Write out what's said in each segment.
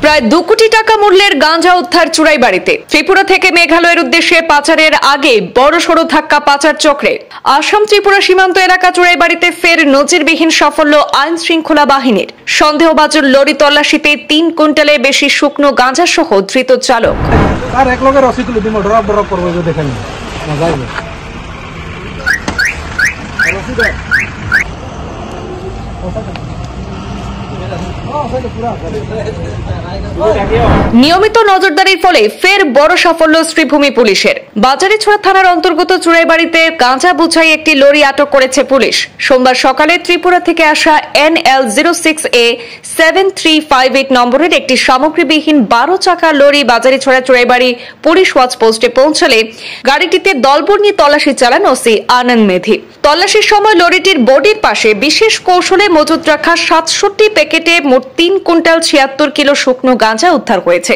প্রায় 2 কোটি টাকা মূল্যের গাঁজা উদ্ধার চুরাইবাড়িতে। ত্রিপুরা থেকে মেঘালয়ের উদ্দেশ্যে পাচারের আগে বড়সড় ধাক্কা পাচার চক্রে। আসাম ত্রিপুরা সীমান্ত এলাকা চুরাইবাড়িতে ফের নজিরবিহীন সাফল্য আইন শৃঙ্খলা বাহিনীর। সন্দেহভাজন লরি তল্লাশিতে 3 কুইন্টালের বেশি শুকনো গাঁজা সহ ধৃত চালক। আর এক লোকের রসিদ তুলে দিব, ড্রপ করবো, দেখেন নিয়মিত নজরদারির ফলে ফের বড় সাফল্য শ্রীভূমি পুলিশের। বাজারিছড়া থানার অন্তর্গত চুরাইবাড়িতে গাঁজা বোঝাই একটি লরি আটক করেছে পুলিশ। সোমবার সকালে ত্রিপুরা থেকে আসা NL06A7358 নম্বরের একটি সামগ্রীবিহীন 12 চাকা lorry Bazarichhara Churaibari police watch পোস্টে পৌঁছালে গাড়িটিতে দলবল নিয়ে তল্লাশি চালান ওসি আনন্দ মেধি। তল্লাশির সময় লরিটির বডির পাশে বিশেষ কৌশলে মজুত রাখা 67 প্যাকেটে মোট 3 কুইন্টাল 76 কিলো শুকনো গাঁজা উদ্ধার হয়েছে।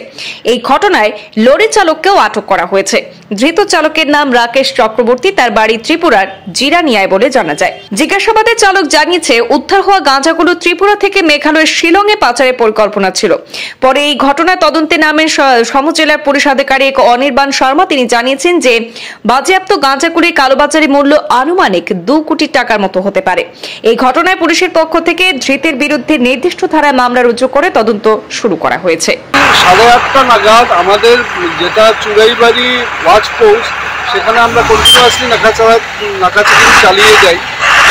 এই ঘটনায় লরি চালককেও আটক করা হয়েছে। ধৃত চালকের নাম রাকেশ চক্রবর্তী, তার বাড়ি ত্রিপুরার জিরানিয়ায় বলে জানা যায়। জিজ্ঞাসাবাদে চালক জানিয়েছে উদ্ধার হওয়া গাঁজাগুলো ত্রিপুরা থেকে মেঘালয়ের শিলংয়ে পাচারের পরিকল্পনা ছিল। পরে এই ঘটনায় তদন্তে নামেন সমজেলার পুলিশ আধিকারিক অনির্বাণ শর্মা। তিনি জানিয়েছেন যে বাজেয়াপ্ত গাঁজাগুলির কালোবাজারি মূল্য আনুমানিক 2 কোটি টাকার মতো হতে পারে। এই ঘটনায় পুলিশের পক্ষ থেকে ধৃতের বিরুদ্ধে নির্দিষ্ট ধারায় মামলা রুজু করে তদন্ত শুরু করা হয়েছে। 8:30 নাগাদ আমাদের যেটা চুরাইবাড়ি ওয়াচ পোস্ট, সেখানে আমরা কন্টিনিউয়াসলি নাকাচাকি চালিয়ে যাই।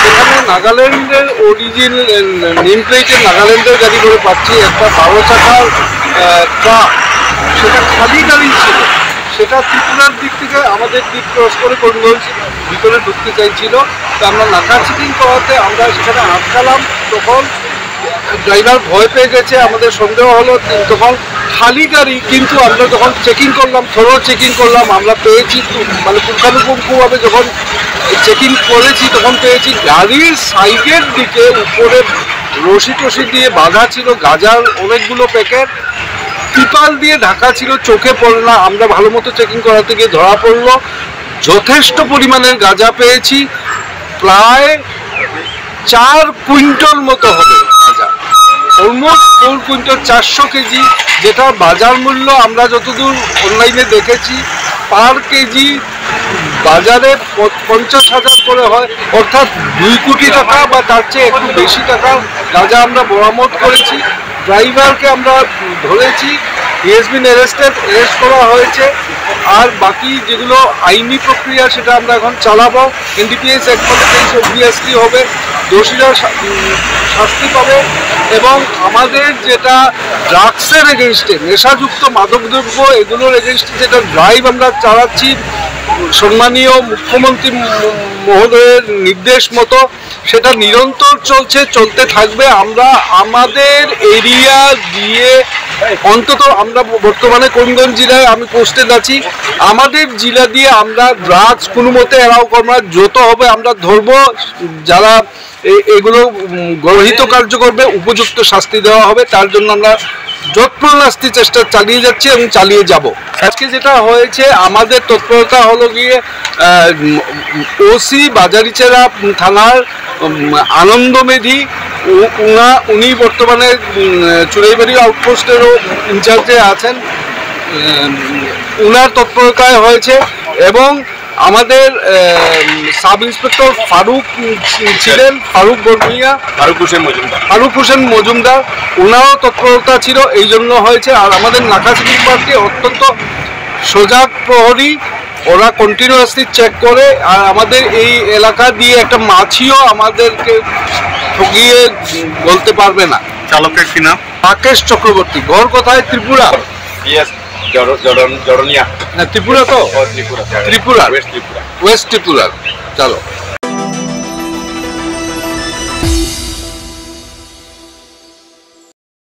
সেখানে নাগাল্যান্ডের নেম প্লেটের নাগাল্যান্ডের গাড়ি করে পাচ্ছি একটা 12 চাকার ট্রাক। সেটা খালি গাড়ি ছিল, সেটা ত্রিপুরার দিক থেকে আমাদের দিক ক্রস করে করিমগঞ্জ ভিতরে ঢুকতে চাইছিল। তো আমরা নাকা চেকিং করাতে আমরা সেখানে আটকালাম। তখন ড্রাইভার ভয় পেয়ে গেছে, আমাদের সন্দেহ হলো। তখন খালি গাড়ি, কিন্তু আমরা যখন চেকিং করলাম, থরো চেকিং করলাম, আমরা পেয়েছি মানে পুঙ্খানুপুঙ্খভাবে যখন চেকিং করেছি তখন পেয়েছি গাড়ির সাইডের দিকে উপরে রশি টসি দিয়ে বাঁধা ছিল গাঁজার অনেকগুলো প্যাকেট, ত্রিপাল দিয়ে ঢাকা ছিল, চোখে পড়ল না। আমরা ভালো মতো চেকিং করাতে গিয়ে ধরা পড়লো। যথেষ্ট পরিমাণের গাঁজা পেয়েছি, প্রায় 4 কুইন্টাল মতো হবে গাঁজা, অলমোস্ট 4 কুইন্টাল 400 কেজি, যেটা বাজার মূল্য আমরা যতদূর অনলাইনে দেখেছি পার কেজি বাজারে 50,000 করে হয়, অর্থাৎ 2 কোটি টাকা বা তার চেয়ে একটু বেশি টাকার গাঁজা আমরা বরামদ করেছি। ড্রাইভারকে আমরা ধরেছি, he has been arrested, arrest করা হয়েছে। আর বাকি যেগুলো আইনি প্রক্রিয়া সেটা আমরা এখন চালাবো। NDPS অ্যাক্ট অবভিয়াসলি হবে, দোষীরা শাস্তি পাবে। এবং আমাদের যেটা ড্রাগসের এগেনস্টে, নেশাযুক্ত মাদকদ্রব্য এগুলোর এগেনস্টে যেটা ড্রাইভ আমরা চালাচ্ছি সম্মানীয় মুখ্যমন্ত্রী মহোদয়ের নির্দেশ মতো, সেটা নিরন্তর চলতে থাকবে। আমরা আমাদের এরিয়া দিয়ে অন্তত আমরা বর্তমানে করিমগঞ্জ জেলায় আমি পোস্টেড আছি, আমাদের জেলা দিয়ে আমরা ড্রাগস কোনো মতে এরাও করবো না। যত হবে আমরা ধরবো, যারা এগুলো গর্হিত কার্য করবে উপযুক্ত শাস্তি দেওয়া হবে। তার জন্য আমরা যৎপরোনাস্তি চেষ্টা চালিয়ে যাচ্ছি এবং চালিয়ে যাব। আজকে যেটা হয়েছে, আমাদের তৎপরতা হলো গিয়ে ওসি বাজারিছড়া থানার আনন্দ মেধি, উনি বর্তমানে চুরাইবাড়ি আউটপোস্টেরও ইনচার্জে আছেন, উনার তৎপরতায় হয়েছে। এবং আমাদের সাব ইন্সপেক্টর ফারুক ছিলেন, ফারুক হোসেন মজুমদার, ওনারও তৎপরতা ছিল, এই জন্য হয়েছে। আর আমাদের নাকাচেকিং পার্টি অত্যন্ত সজাগ প্রহরী, ওরা কন্টিনিউয়াসলি চেক করে। আর আমাদের এই এলাকা দিয়ে একটা মাছিও আমাদেরকে ঠকিয়ে বলতে পারবে না। চালকের কি নাম? রাকেশ চক্রবর্তী। ঘর কোথায়? ত্রিপুরা। জড়নিয়া না, ত্রিপুরা তো, ত্রিপুরা ওয়েস্ট ত্রিপুরা। চলো।